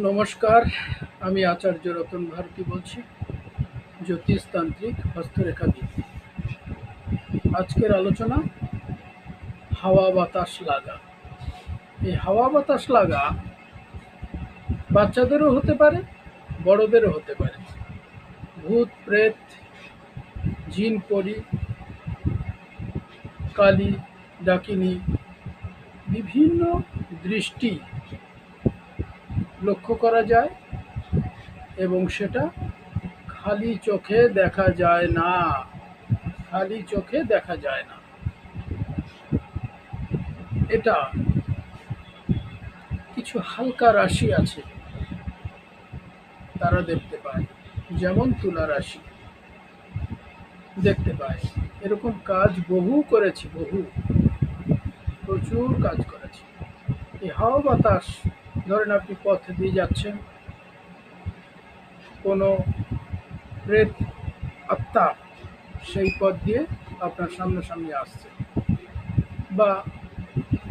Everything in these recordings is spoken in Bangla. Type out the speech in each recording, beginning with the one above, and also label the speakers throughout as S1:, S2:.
S1: নমস্কার, আমি আচার্য রতন ভারতী বলছি, জ্যোতিষতান্ত্রিক হস্তরেখাবিদ। আজকের আলোচনা হাওয়া বাতাস লাগা। এই হাওয়া বাতাস লাগা বাচ্চাদেরও হতে পারে, বড়দেরও হতে পারে। ভূত প্রেত, জিন পরি, কালী ডাকিনী বিভিন্ন দৃষ্টি লক্ষ্য করা যায় এবং সেটা খালি চোখে দেখা যায় না। খালি চোখে দেখা যায় না। এটা কিছু হালকা রাশি আছে, তারা দেখতে পায়, যেমন তুলা রাশি দেখতে পায়। এরকম কাজ বহু করেছি, প্রচুর কাজ করেছি। এই হাওয়া বাতাস, ধরেন আপনি পথ দিয়ে যাচ্ছেন, কোনো প্রেত আত্মা সেই পথ দিয়ে আপনার সামনাসামনি আসছে, বা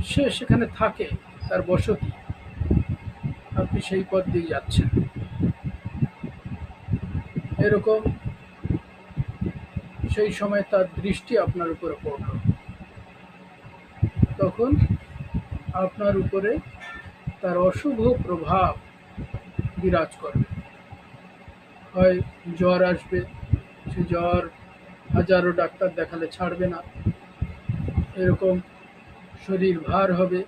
S1: সে সেখানে থাকে, তার বসতি, আপনি সেই পথ দিয়ে যাচ্ছেন। এরকম সেই সময় তার দৃষ্টি আপনার উপরে পড়ল, তখন আপনার উপরে তার অশুভ প্রভাব বিরাজ করবে। হয় জ্বর আসবে, সে জ্বর হাজারো ডাক্তার দেখালে ছাড়বে না। এরকম শরীর ভার হবে,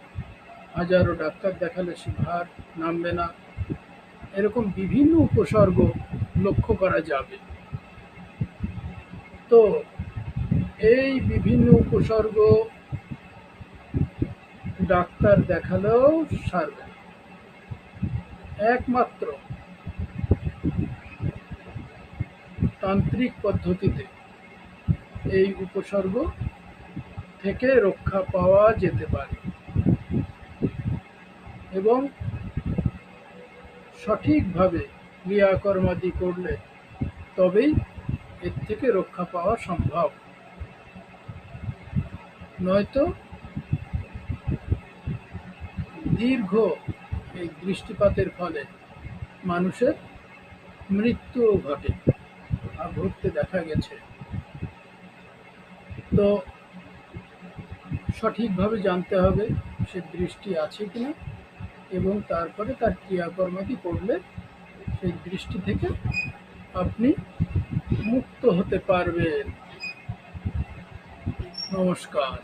S1: হাজারো ডাক্তার দেখালে সে ভার নামবে না। এরকম বিভিন্ন উপসর্গ লক্ষ্য করা যাবে। তো এই বিভিন্ন উপসর্গ ডাক্তার দেখালেও সারবে না। একমাত্র তান্ত্রিক পদ্ধতিতে এই উপসর্গ থেকে রক্ষা পাওয়া যেতে পারে, এবং সঠিকভাবে ক্রিয়াকর্মাদি করলে তবেই এর থেকে রক্ষা পাওয়া সম্ভব। নয়তো দীর্ঘ এই দৃষ্টিপাতের ফলে মানুষের মৃত্যুও ঘটে, ঘটতে দেখা গেছে। তো সঠিকভাবে জানতে হবে সে দৃষ্টি আছে কিনা, এবং তারপরে তার ক্রিয়াকর্মাদি করলে সেই দৃষ্টি থেকে আপনি মুক্ত হতে পারবেন। নমস্কার।